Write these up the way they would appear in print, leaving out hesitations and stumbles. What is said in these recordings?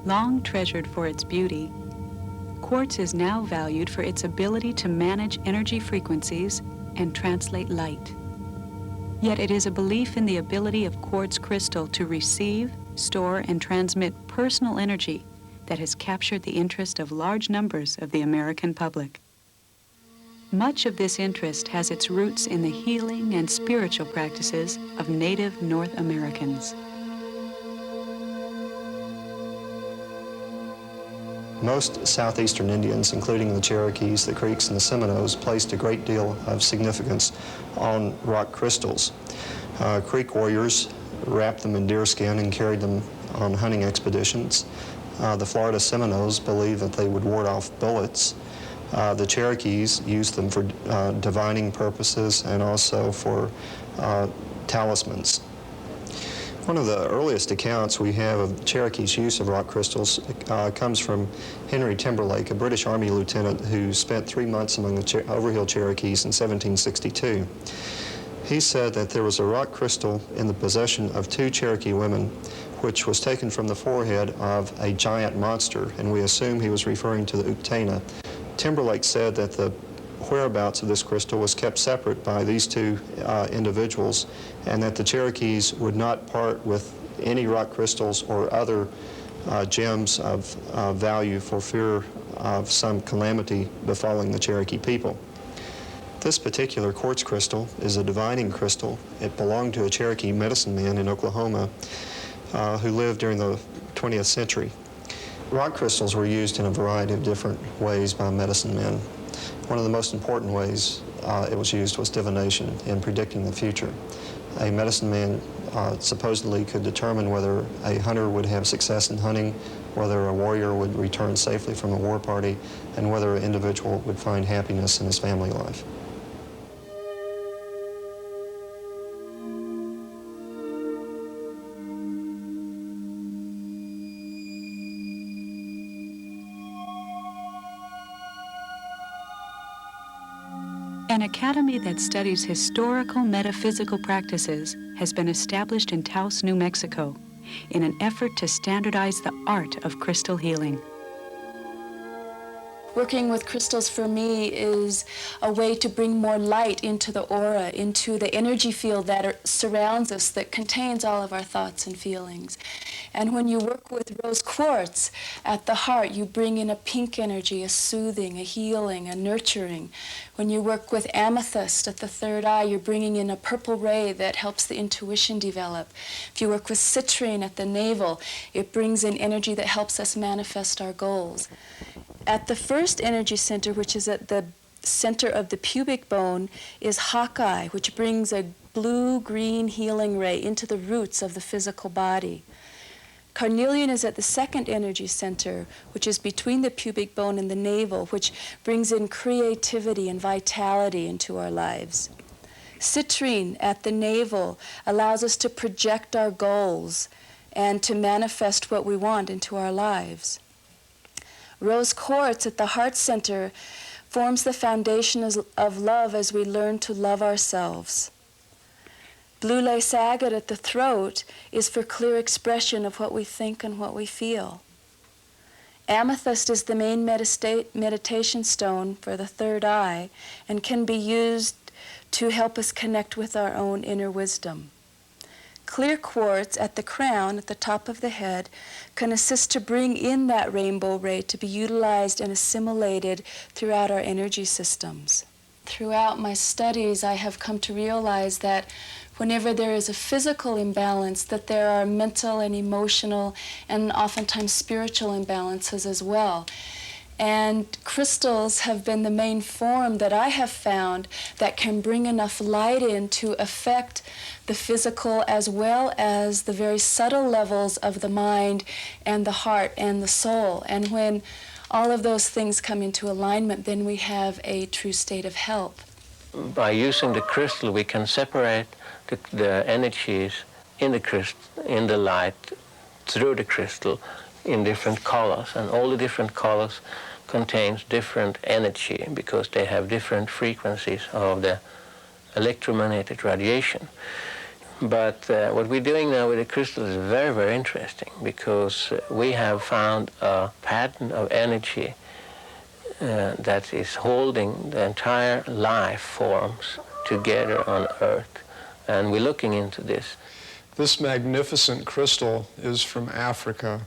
Long treasured for its beauty, quartz is now valued for its ability to manage energy frequencies and translate light. Yet it is a belief in the ability of quartz crystal to receive, store, and transmit personal energy that has captured the interest of large numbers of the American public. Much of this interest has its roots in the healing and spiritual practices of native North Americans. Most southeastern Indians, including the Cherokees, the Creeks, and the Seminoles, placed a great deal of significance on rock crystals. Creek warriors wrapped them in deerskin and carried them on hunting expeditions. The Florida Seminoles believed that they would ward off bullets. The Cherokees used them for divining purposes and also for talismans. One of the earliest accounts we have of Cherokees' use of rock crystals comes from Henry Timberlake, a British Army lieutenant who spent 3 months among the Overhill Cherokees in 1762. He said that there was a rock crystal in the possession of 2 Cherokee women, which was taken from the forehead of a giant monster, and we assume he was referring to the Uktana. Timberlake said that the whereabouts of this crystal was kept separate by these 2 individuals, and that the Cherokees would not part with any rock crystals or other gems of value for fear of some calamity befalling the Cherokee people. This particular quartz crystal is a divining crystal. It belonged to a Cherokee medicine man in Oklahoma who lived during the 20th century. Rock crystals were used in a variety of different ways by medicine men. One of the most important ways it was used was divination in predicting the future. A medicine man supposedly could determine whether a hunter would have success in hunting, whether a warrior would return safely from a war party, and whether an individual would find happiness in his family life. An academy that studies historical metaphysical practices has been established in Taos, New Mexico, in an effort to standardize the art of crystal healing. Working with crystals for me is a way to bring more light into the aura, into the energy field that surrounds us, that contains all of our thoughts and feelings. And when you work with rose quartz at the heart, you bring in a pink energy, a soothing, a healing, a nurturing. When you work with amethyst at the third eye, you're bringing in a purple ray that helps the intuition develop. If you work with citrine at the navel, it brings in energy that helps us manifest our goals. At the first energy center, which is at the center of the pubic bone, is Hawkeye, which brings a blue-green healing ray into the roots of the physical body. Carnelian is at the second energy center, which is between the pubic bone and the navel, which brings in creativity and vitality into our lives. Citrine at the navel allows us to project our goals and to manifest what we want into our lives. Rose quartz at the heart center forms the foundation of love as we learn to love ourselves. Blue lace agate at the throat is for clear expression of what we think and what we feel. Amethyst is the main meditation stone for the third eye and can be used to help us connect with our own inner wisdom. Clear quartz at the crown, at the top of the head, can assist to bring in that rainbow ray to be utilized and assimilated throughout our energy systems. Throughout my studies, I have come to realize that whenever there is a physical imbalance, that there are mental and emotional and oftentimes spiritual imbalances as well. And crystals have been the main form that I have found that can bring enough light in to affect the physical as well as the very subtle levels of the mind and the heart and the soul. And when all of those things come into alignment, then we have a true state of health. By using the crystal, we can separate the energies in the crystal, in the light, through the crystal, in different colors, and all the different colors contains different energy because they have different frequencies of the electromagnetic radiation. But what we're doing now with the crystal is very, very interesting, because we have found a pattern of energy that is holding the entire life forms together on Earth. And we're looking into this. This magnificent crystal is from Africa.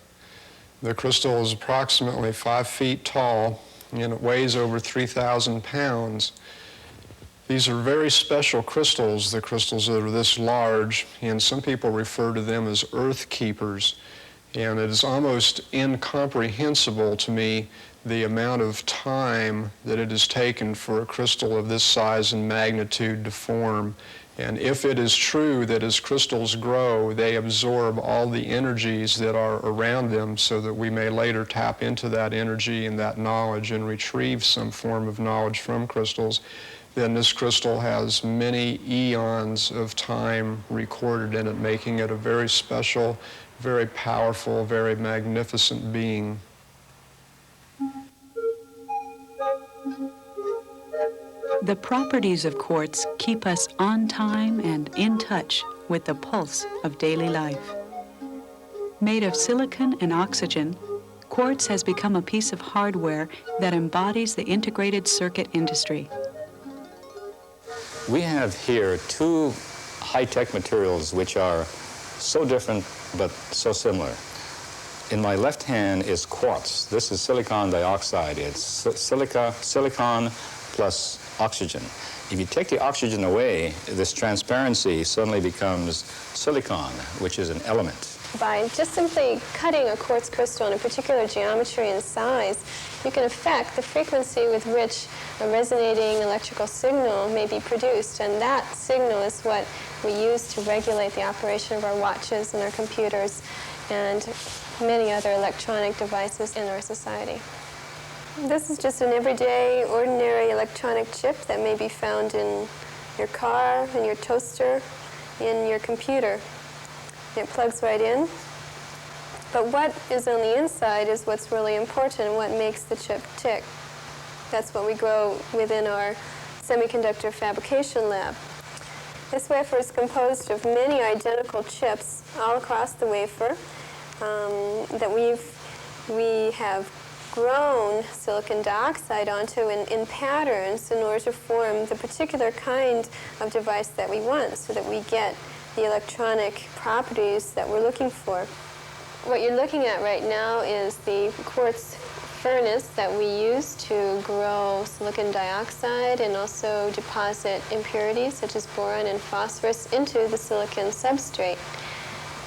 The crystal is approximately 5 feet tall, and it weighs over 3,000 pounds. These are very special crystals, the crystals that are this large, and some people refer to them as earth keepers. And it is almost incomprehensible to me the amount of time that it has taken for a crystal of this size and magnitude to form. And if it is true that as crystals grow, they absorb all the energies that are around them, so that we may later tap into that energy and that knowledge and retrieve some form of knowledge from crystals, then this crystal has many eons of time recorded in it, making it a very special, very powerful, very magnificent being. The properties of quartz keep us on time and in touch with the pulse of daily life. Made of silicon and oxygen, quartz has become a piece of hardware that embodies the integrated circuit industry. We have here two high-tech materials which are so different but so similar. In my left hand is quartz. This is silicon dioxide. It's silicon plus oxygen. If you take the oxygen away, this transparency suddenly becomes silicon, which is an element. By just simply cutting a quartz crystal in a particular geometry and size, you can affect the frequency with which a resonating electrical signal may be produced, and that signal is what we use to regulate the operation of our watches and our computers and many other electronic devices in our society. This is just an everyday, ordinary electronic chip that may be found in your car, in your toaster, in your computer. It plugs right in. But what is on the inside is what's really important, what makes the chip tick. That's what we grow within our semiconductor fabrication lab. This wafer is composed of many identical chips all across the wafer that we have grown silicon dioxide onto in patterns in order to form the particular kind of device that we want, so that we get the electronic properties that we're looking for. What you're looking at right now is the quartz furnace that we use to grow silicon dioxide and also deposit impurities such as boron and phosphorus into the silicon substrate.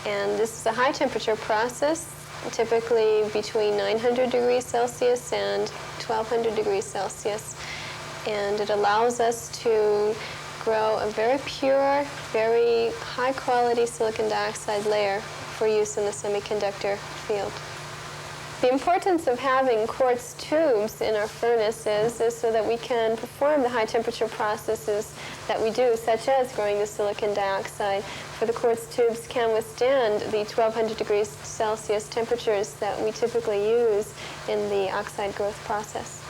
And this is a high temperature process, typically between 900 degrees Celsius and 1200 degrees Celsius. And it allows us to grow a very pure, very high quality silicon dioxide layer for use in the semiconductor field. The importance of having quartz tubes in our furnaces is so that we can perform the high temperature processes that we do, such as growing the silicon dioxide. For the quartz tubes can withstand the 1200 degrees Celsius temperatures that we typically use in the oxide growth process.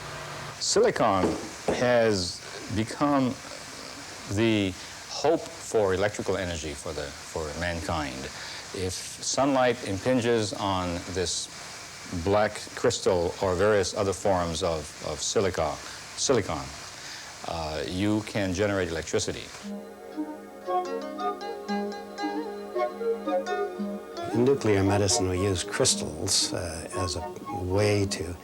Silicon has become the hope for electrical energy for mankind. If sunlight impinges on this black crystal or various other forms of silicon, you can generate electricity. In nuclear medicine, we use crystals as a way to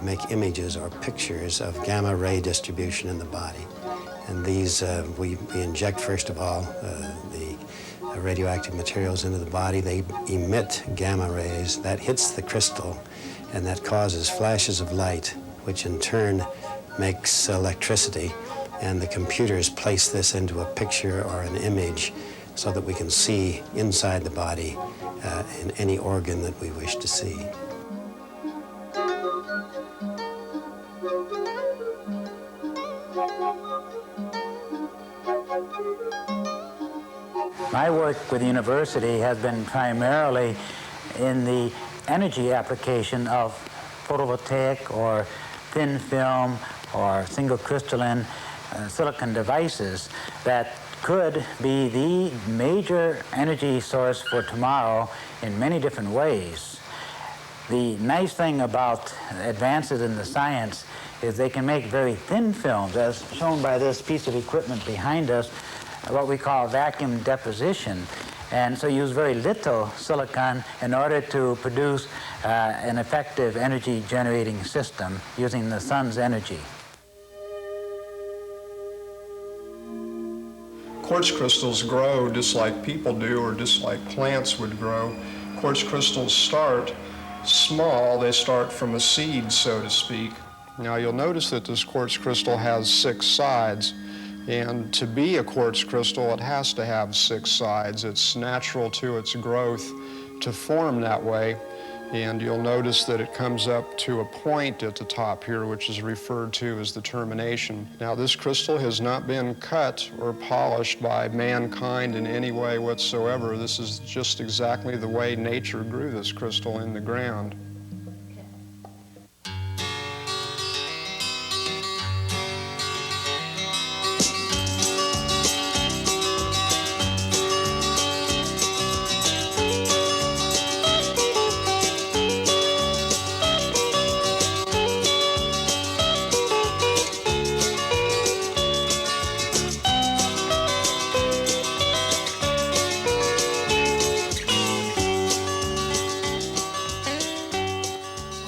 make images or pictures of gamma ray distribution in the body. And these, we inject, first of all, the radioactive materials into the body. They emit gamma rays. That hits the crystal, and that causes flashes of light, which in turn makes electricity. And the computers place this into a picture or an image so that we can see inside the body in any organ that we wish to see. My work with the university has been primarily in the energy application of photovoltaic or thin film or single crystalline silicon devices that could be the major energy source for tomorrow in many different ways. The nice thing about advances in the science is they can make very thin films, as shown by this piece of equipment behind us, what we call vacuum deposition. And so use very little silicon in order to produce an effective energy generating system using the sun's energy. Quartz crystals grow just like people do, or just like plants would grow. Quartz crystals start small. They start from a seed, so to speak. Now you'll notice that this quartz crystal has 6 sides, and to be a quartz crystal it has to have 6 sides. It's natural to its growth to form that way, and you'll notice that it comes up to a point at the top here, which is referred to as the termination. Now this crystal has not been cut or polished by mankind in any way whatsoever. This is just exactly the way nature grew this crystal in the ground.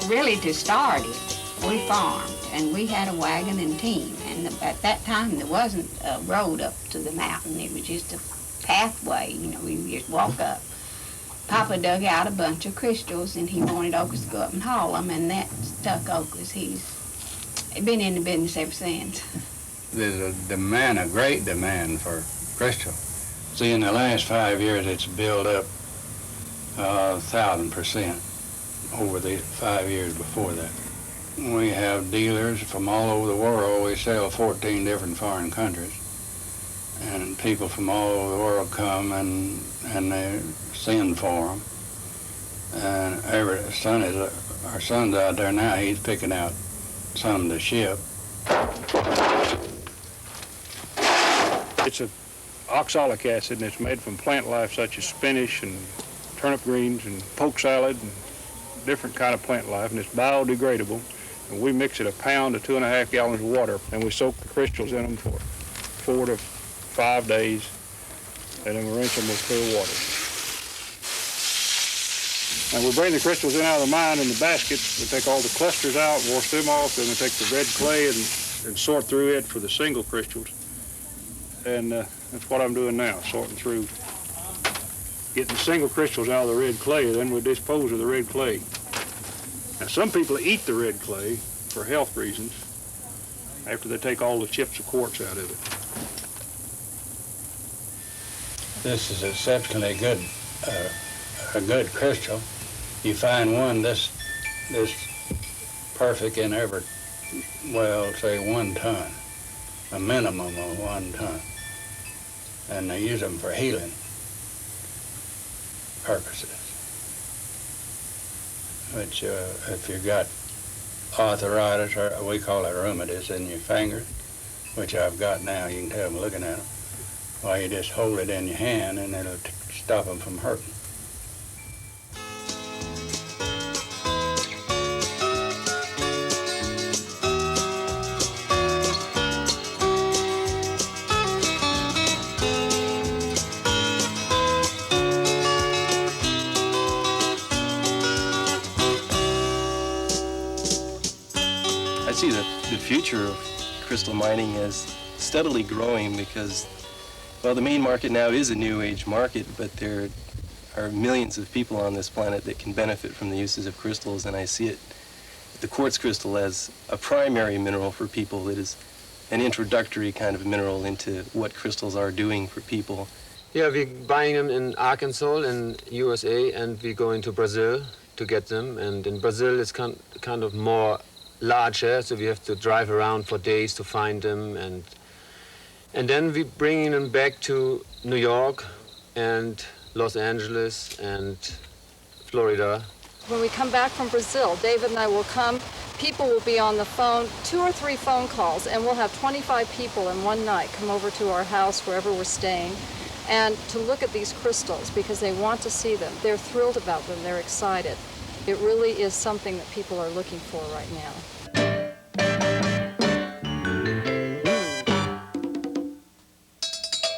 Really, to start it, we farmed, and we had a wagon and team, and at that time there wasn't a road up to the mountain. It was just a pathway, you know, we would just walk up. Papa dug out a bunch of crystals, and he wanted Ocas to go up and haul them, and that stuck Ocas. He's been in the business ever since. There's a demand, a great demand for crystal. See, in the last 5 years, it's built up 1,000% over the 5 years before that. We have dealers from all over the world. We sell 14 different foreign countries, and people from all over the world come and they send for them. And our son's out there now. He's picking out some to ship. It's an oxalic acid, and it's made from plant life such as spinach and turnip greens and poke salad and different kind of plant life, and it's biodegradable. And we mix it 1 pound to 2.5 gallons of water, and we soak the crystals in them for 4 to 5 days, and then we rinse them with clear water. And we bring the crystals in out of the mine in the baskets. We take all the clusters out, wash them off, then we take the red clay and sort through it for the single crystals. And that's what I'm doing now, sorting through, getting the single crystals out of the red clay, then we dispose of the red clay. Now, some people eat the red clay for health reasons after they take all the chips of quartz out of it. This is exceptionally good, a good crystal. You find one this perfect in every, well, say 1 ton, a minimum of 1 ton. And they use them for healing purposes. Which, if you've got arthritis, or we call it rheumatiz, in your fingers, which I've got now, you can tell them looking at them, well, you just hold it in your hand and it'll stop them from hurting. I see the future of crystal mining as steadily growing because, well, the main market now is a new age market, but there are millions of people on this planet that can benefit from the uses of crystals, and I see it, the quartz crystal, as a primary mineral for people. It is an introductory kind of mineral into what crystals are doing for people. Yeah, we're buying them in Arkansas in USA, and we're going to Brazil to get them. And in Brazil, it's kind of more larger, so we have to drive around for days to find them. And then we're bringing them back to New York and Los Angeles and Florida When we come back from Brazil, David and I will come. People will be on the phone, 2 or 3 phone calls, and we'll have 25 people in one night come over to our house, wherever we're staying, and to look at these crystals because they want to see them. They're thrilled about them. They're excited. It really is something that people are looking for right now.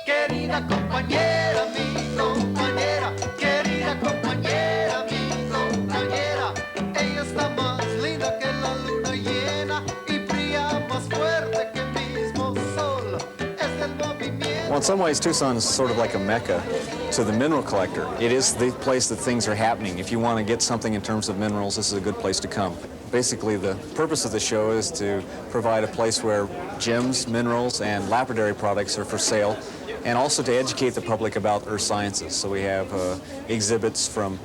Querida compañera, mi compañera, querida compañera, mi compañera, ella está más linda que la luna llena y brilla más fuerte que el mismo sol. Es el movimiento. Well, in some ways, Tucson is sort of like a mecca to the mineral collector. It is the place that things are happening. If you want to get something in terms of minerals, this is a good place to come. Basically, the purpose of the show is to provide a place where gems, minerals, and lapidary products are for sale, and also to educate the public about earth sciences. So we have exhibits from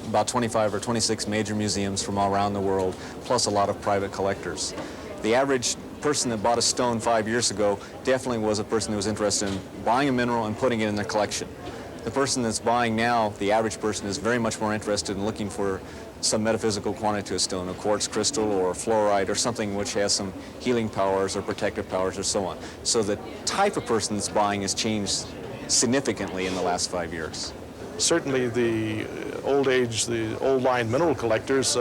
about 25 or 26 major museums from all around the world, plus a lot of private collectors. The average person that bought a stone 5 years ago definitely was a person who was interested in buying a mineral and putting it in their collection. The person that's buying now, the average person, is very much more interested in looking for some metaphysical quantity to a stone, a quartz crystal or a fluorite or something which has some healing powers or protective powers or so on. So the type of person that's buying has changed significantly in the last 5 years. Certainly the old line mineral collectors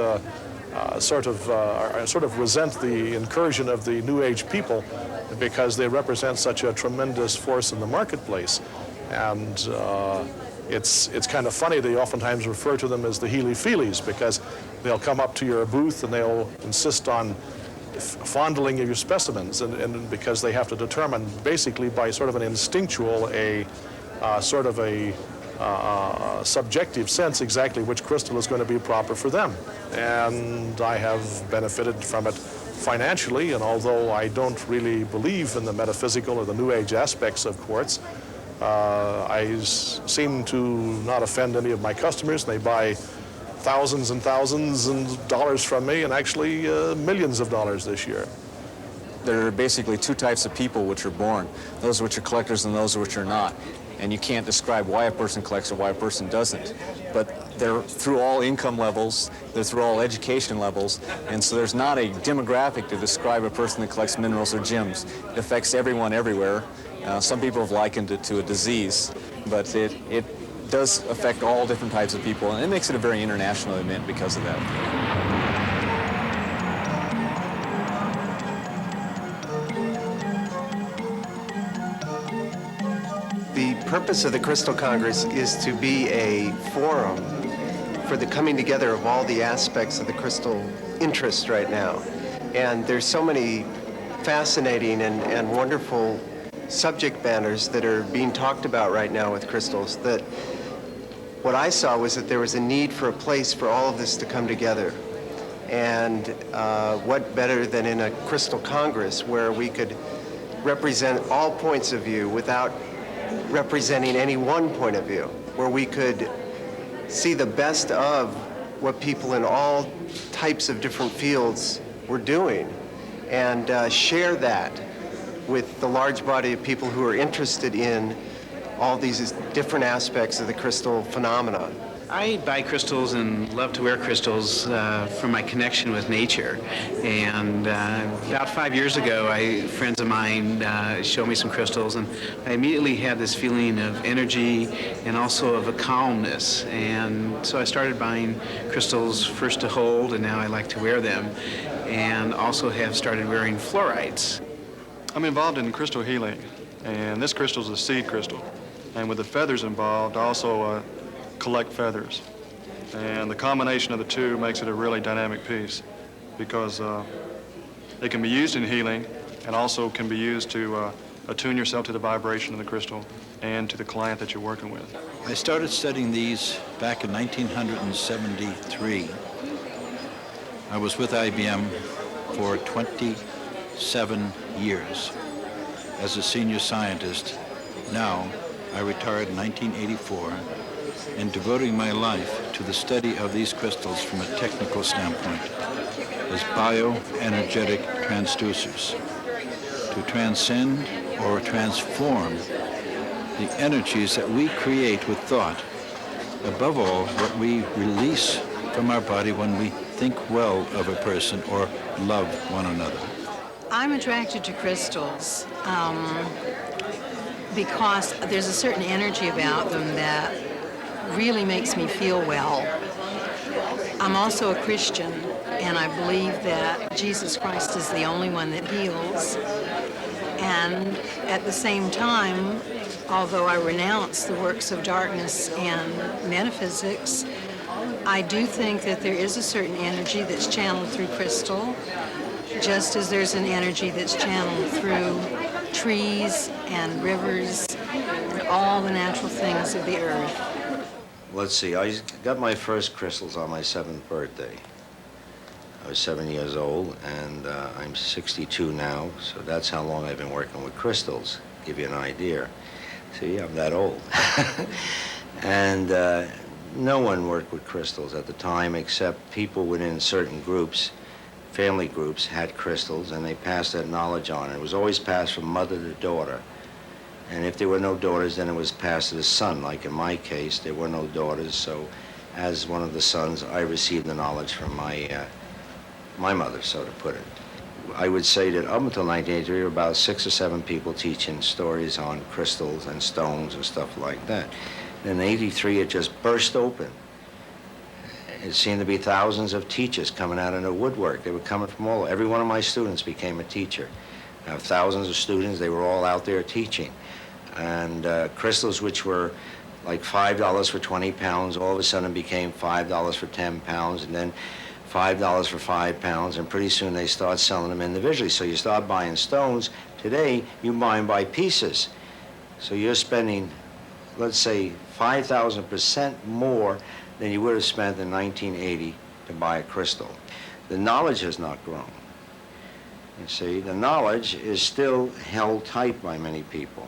sort of resent the incursion of the New Age people because they represent such a tremendous force in the marketplace. And it's kind of funny, they oftentimes refer to them as the Healy-Feelies because they'll come up to your booth and they'll insist on fondling of your specimens, and because they have to determine basically by sort of an instinctual, sort of a subjective sense exactly which crystal is going to be proper for them. And I have benefited from it financially, and although I don't really believe in the metaphysical or the New Age aspects of quartz, I seem to not offend any of my customers. They buy thousands and thousands of dollars from me, and actually millions of dollars this year. There are basically 2 types of people which are born, those which are collectors and those which are not. And you can't describe why a person collects or why a person doesn't. But they're through all income levels, they're through all education levels, and so there's not a demographic to describe a person that collects minerals or gems. It affects everyone everywhere. Some people have likened it to a disease, but it does affect all different types of people, and it makes it a very international event because of that. The purpose of the Crystal Congress is to be a forum for the coming together of all the aspects of the crystal interest right now. And there's so many fascinating and wonderful subject matters that are being talked about right now with crystals that what I saw was that there was a need for a place for all of this to come together. And what better than in a Crystal Congress where we could represent all points of view without representing any one point of view, where we could see the best of what people in all types of different fields were doing and share that with the large body of people who are interested in all these different aspects of the crystal phenomena. I buy crystals and love to wear crystals from my connection with nature. And about 5 years ago, friends of mine showed me some crystals, and I immediately had this feeling of energy and also of a calmness. And so I started buying crystals first to hold, and now I like to wear them, and also have started wearing fluorites. I'm involved in crystal healing, and this crystal is a seed crystal. And with the feathers involved, I also collect feathers. And the combination of the two makes it a really dynamic piece because it can be used in healing and also can be used to attune yourself to the vibration of the crystal and to the client that you're working with. I started studying these back in 1973. I was with IBM for 27 years as a senior scientist. Now, I retired in 1984 and devoting my life to the study of these crystals from a technical standpoint as bioenergetic transducers to transcend or transform the energies that we create with thought. Above all, what we release from our body when we think well of a person or love one another. I'm attracted to crystals because there's a certain energy about them that really makes me feel well. I'm also a Christian, and I believe that Jesus Christ is the only one that heals. And at the same time, although I renounce the works of darkness and metaphysics, I do think that there is a certain energy that's channeled through crystal, just as there's an energy that's channeled through trees and rivers and all the natural things of the earth. Let's see, I got my first crystals on my 7th birthday. I was 7 years old, and I'm 62 now, so that's how long I've been working with crystals, give you an idea. See, I'm that old. And no one worked with crystals at the time except people within certain groups, family groups, had crystals, and they passed that knowledge on. It was always passed from mother to daughter. And if there were no daughters, then it was passed to the son. Like in my case, there were no daughters, so as one of the sons, I received the knowledge from my mother, so to put it. I would say that up until 1983, there were about 6 or 7 people teaching stories on crystals and stones and stuff like that. In 83, it just burst open. It seemed to be thousands of teachers coming out of the woodwork. They were coming from all, every one of my students became a teacher. I have thousands of students, they were all out there teaching. And crystals which were like $5 for 20 pounds, all of a sudden became $5 for 10 pounds, and then $5 for 5 pounds, and pretty soon they start selling them individually. So you start buying stones. Today, you buy them by pieces. So you're spending, let's say, 5,000% more than you would have spent in 1980 to buy a crystal. The knowledge has not grown. You see, the knowledge is still held tight by many people.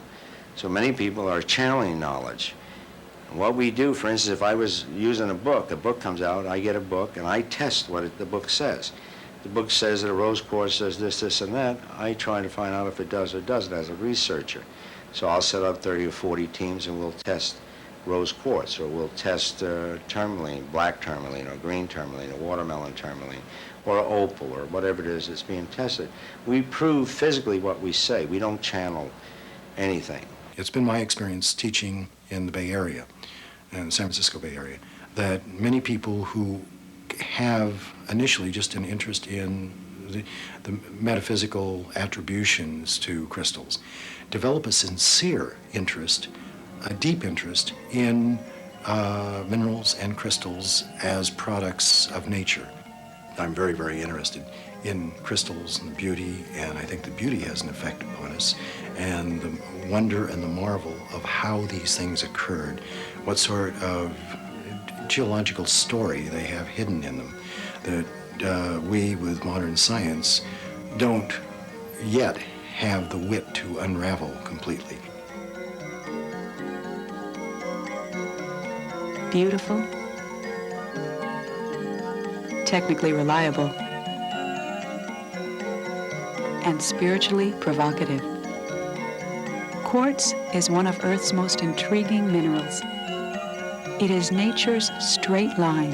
So many people are channeling knowledge. And what we do, for instance, if I was using a book comes out, I get a book, and I test what the book says. The book says that a rose quartz says this, this, and that. I try to find out if it does or doesn't as a researcher. So I'll set up 30 or 40 teams, and we'll test rose quartz, or we'll test tourmaline, black tourmaline, or green tourmaline, or watermelon tourmaline, or opal, or whatever it is that's being tested. We prove physically what we say. We don't channel anything. It's been my experience teaching in the Bay Area, in the San Francisco Bay Area, that many people who have initially just an interest in the metaphysical attributions to crystals develop a sincere interest, a deep interest in minerals and crystals as products of nature. I'm very, very interested in crystals and the beauty, and I think the beauty has an effect upon us, and the wonder and the marvel of how these things occurred, what sort of geological story they have hidden in them that we, with modern science, don't yet have the wit to unravel completely. Beautiful, technically reliable, and spiritually provocative. Quartz is one of Earth's most intriguing minerals. It is nature's straight line.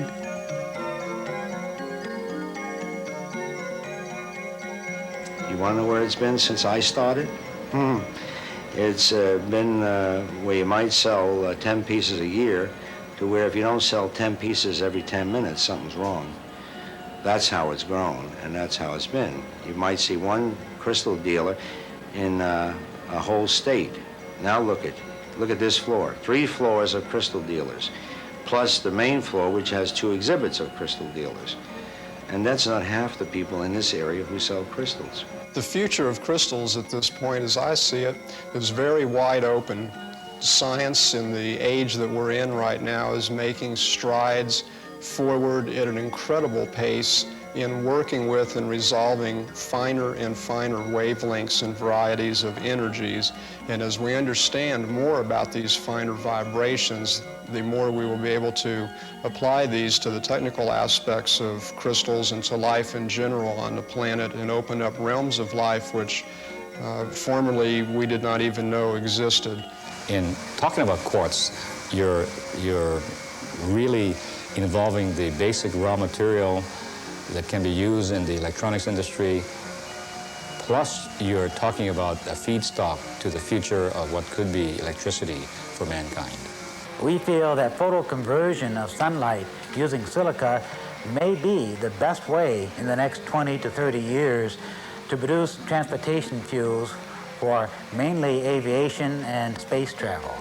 You want to know where it's been since I started? It's been where you might sell 10 pieces a year to where if you don't sell 10 pieces every 10 minutes, something's wrong. That's how it's grown, and that's how it's been. You might see one crystal dealer in a whole state. Now look at this floor. 3 floors of crystal dealers, plus the main floor, which has 2 exhibits of crystal dealers. And that's not half the people in this area who sell crystals. The future of crystals at this point, as I see it, is very wide open. Science in the age that we're in right now is making strides forward at an incredible pace in working with and resolving finer and finer wavelengths and varieties of energies. And as we understand more about these finer vibrations, the more we will be able to apply these to the technical aspects of crystals and to life in general on the planet, and open up realms of life which formerly we did not even know existed. In talking about quartz, your really involving the basic raw material that can be used in the electronics industry. Plus, you're talking about a feedstock to the future of what could be electricity for mankind. We feel that photoconversion of sunlight using silica may be the best way in the next 20 to 30 years to produce transportation fuels for mainly aviation and space travel.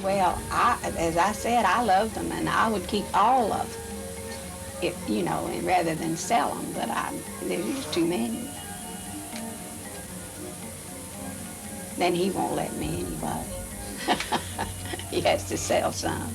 Well, as I said, I love them, and I would keep all of them, if, you know, and rather than sell them, but there's just too many. Then he won't let me anyway. He has to sell some.